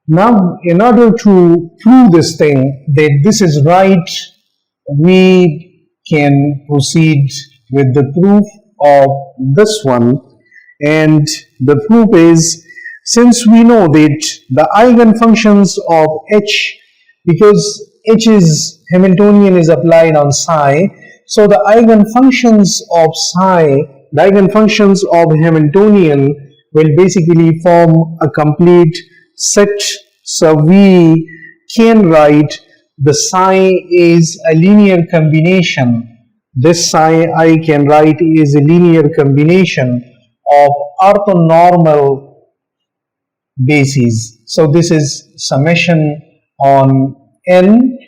Now, in order to prove this thing, that this is right, we can proceed with the proof of this one. And the proof is, since we know that the eigenfunctions of H, because H is Hamiltonian is applied on psi, so the eigenfunctions of psi, the eigenfunctions of Hamiltonian will basically form a complete set. So we can write the psi is a linear combination. This psi I can write is a linear combination of orthonormal bases. So this is summation on n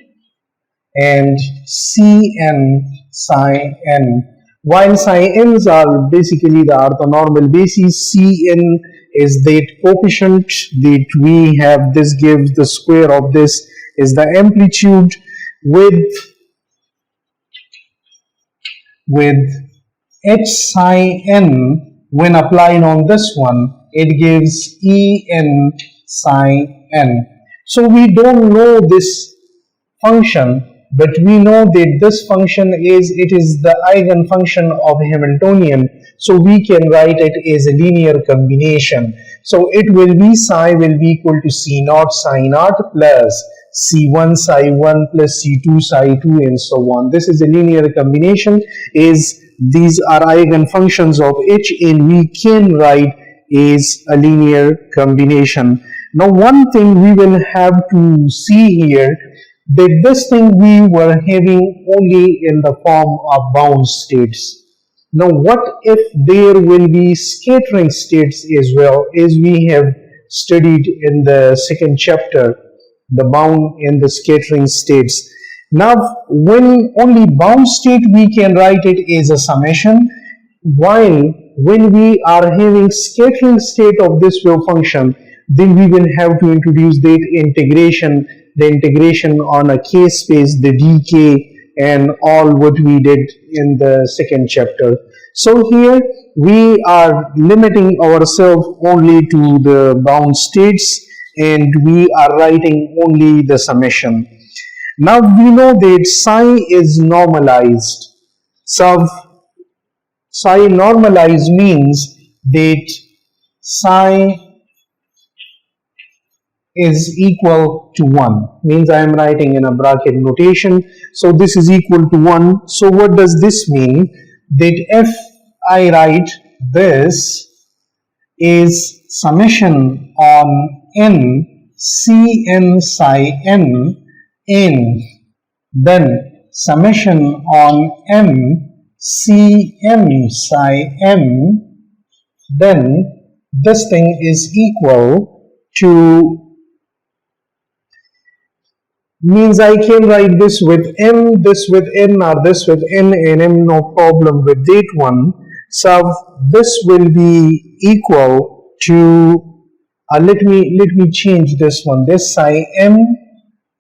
and Cn psi n. While psi n's are basically the orthonormal bases, Cn is that coefficient that we have. This gives the square of this is the amplitude with h psi n. When applied on this one, it gives En psi n. So we don't know this function, but we know that this function is the eigenfunction of Hamiltonian, so we can write it as a linear combination. So it will be psi will be equal to C naught psi naught plus C1 psi 1 plus C2 psi 2 and so on. This is a linear combination, is these are eigenfunctions of H, and we can write is a linear combination. Now one thing we will have to see here, that this thing we were having only in the form of bound states. Now what if there will be scattering states as well, as we have studied in the second chapter, the bound and the scattering states. Now when only bound state, we can write it as a summation, while when we are having scattering state of this wave function, then we will have to introduce that integration, the integration on a k space, the dk, and all what we did in the second chapter. So here we are limiting ourselves only to the bound states, and we are writing only the summation. Now we know that psi is normalized. So psi normalized means that psi is equal to 1, means I am writing in a bracket notation. So this is equal to 1. So what does this mean? That if I write this is summation on n Cn psi n, and then summation on m Cm psi m, then this thing is equal to, means I can write this with m, this with n, or this with n and m, no problem with that one. So this will be equal to, let me change this one, this psi m,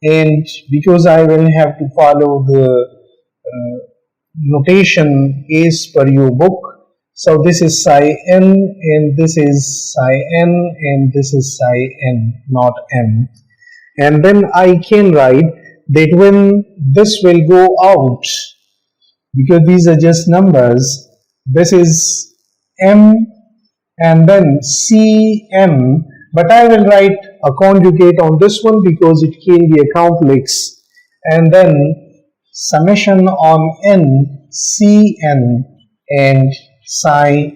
and because I will have to follow the notation as per your book. So this is psi n, and this is psi n, and this is psi n, not m. And then I can write that when this will go out, because these are just numbers, this is m and then Cm, but I will write a conjugate on this one because it can be a complex, and then summation on n Cn and psi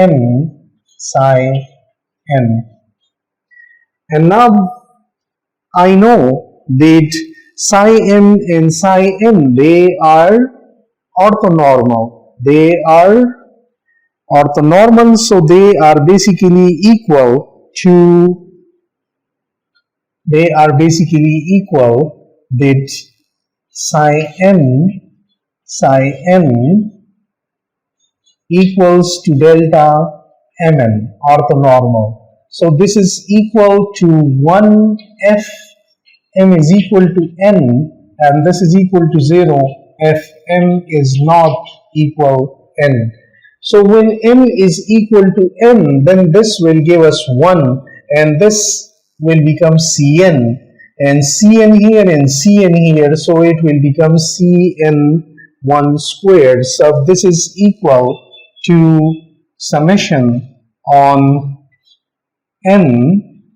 m psi n. And now I know that psi m and psi n, they are orthonormal. They are orthonormal, so they are basically equal to, that psi m equals to delta mn, orthonormal. So this is equal to 1 if m is equal to n, and this is equal to 0 if m is not equal n. So when m is equal to n, then this will give us 1, and this will become Cn, and Cn here and Cn here, so it will become Cn1 squared. So this is equal to summation on n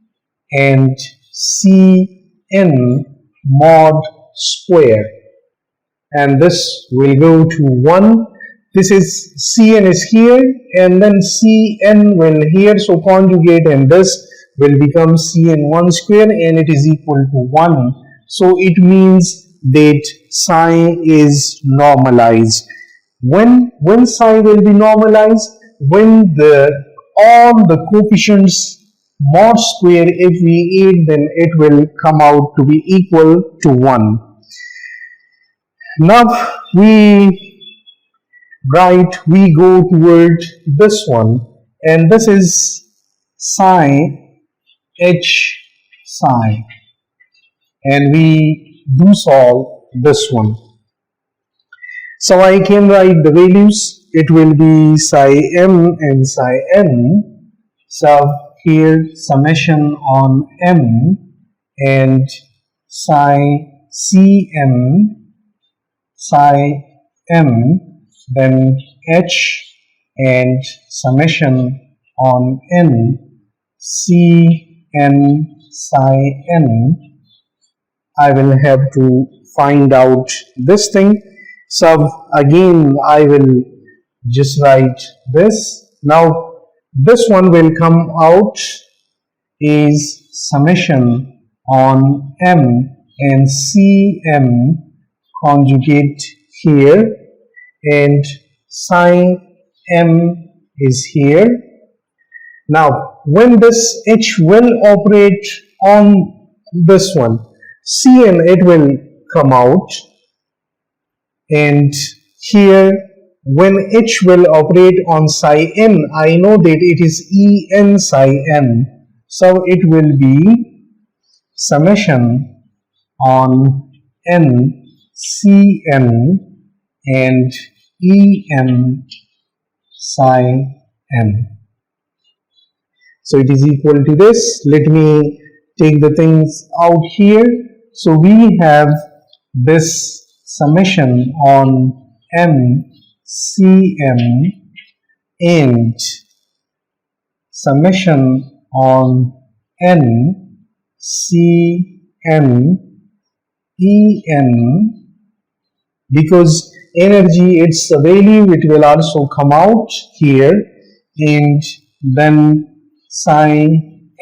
and Cn mod square, and this will go to 1. This is Cn is here and then Cn will here, so conjugate, and this will become Cn1 square and it is equal to 1. So it means that psi is normalized. When psi will be normalized? When all the coefficients mod square, if we add, then it will come out to be equal to 1. Now we go toward this one, and this is psi h psi, and we do solve this one. So I can write the values. It will be psi m and psi n. So here summation on m and psi cm psi m, then h and summation on n cn psi n. I will have to find out this thing. So again I will just write this. Now this one will come out is summation on m and cm conjugate here, and psi m is here. Now when this h will operate on this one, cn, it will come out, and here when h will operate on psi n, I know that it is en psi n, so it will be summation on n cn and en psi n. So it is equal to this. Let me take the things out here. So we have this summation on m cm and summation on n cn en, because energy, its value, it will also come out here, and then psi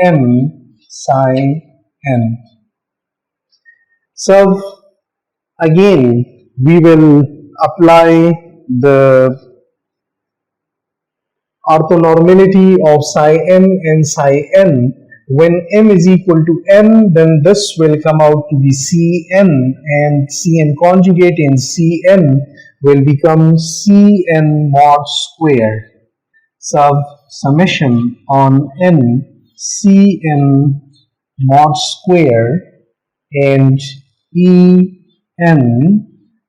m psi n. So again we will apply the orthonormality of psi m and psi n. When m is equal to n, then this will come out to be cn, and cn conjugate and cn will become cn mod square. So summation on n cn mod square and en,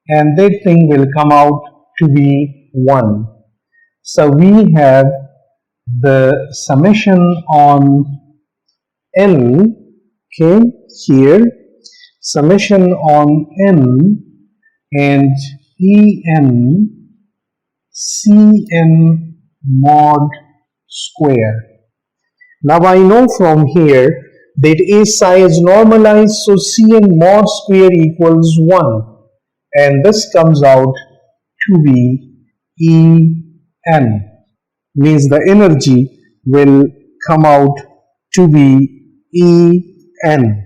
and that thing will come out to be 1. So we have the summation on n, okay, here, summation on n and en cn mod square. Now I know from here that a psi is normalized, so cn mod square equals 1, and this comes out to be en, means the energy will come out to be en.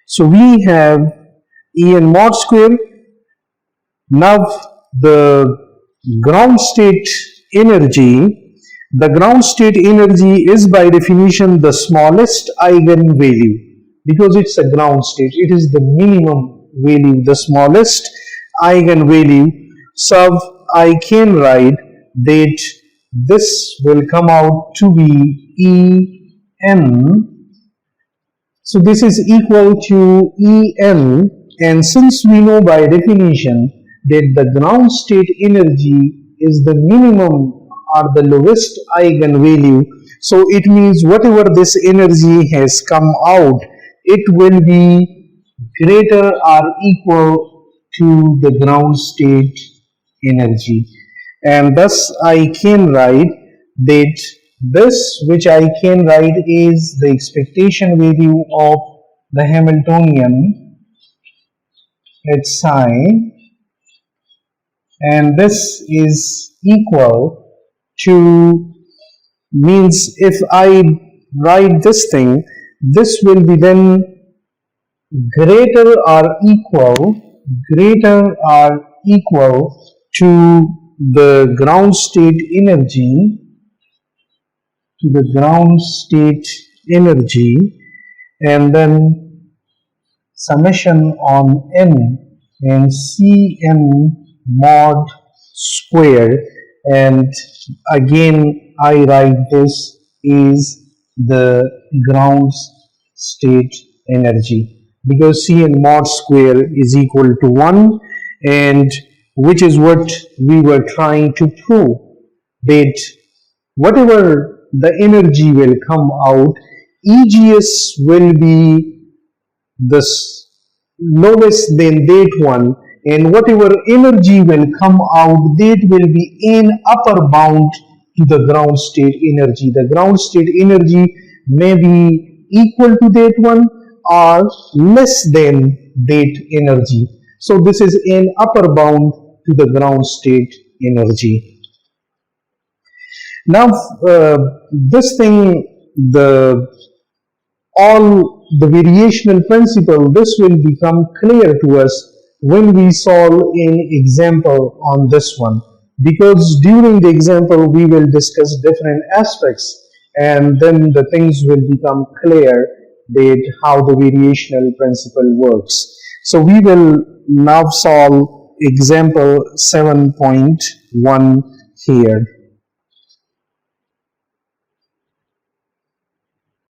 So we have en mod square. Now the ground state energy, is by definition the smallest eigenvalue, because it's a ground state, it is the minimum value, the smallest eigenvalue. So I can write that this will come out to be En. So this is equal to En, and since we know by definition that the ground state energy is the minimum or the lowest eigenvalue, So it means whatever this energy has come out, it will be greater or equal to the ground state energy. And thus I can write that this which I can write is the expectation value of the Hamiltonian at psi, and this is equal to, means if I write this thing, this will be then greater or equal to the ground state energy, and then summation on n and Cn mod square, and again I write this is the ground state energy, because Cn mod square is equal to 1, and which is what we were trying to prove, that whatever the energy will come out, EGS will be the lowest than that one, and whatever energy will come out, that will be an upper bound to the ground state energy. The ground state energy may be equal to that one or less than that energy. So this is an upper bound to the ground state energy. Now this thing, all the variational principle, this will become clear to us when we solve an example on this one, because during the example we will discuss different aspects, and then the things will become clear that how the variational principle works. So we will now solve example 7.1 here.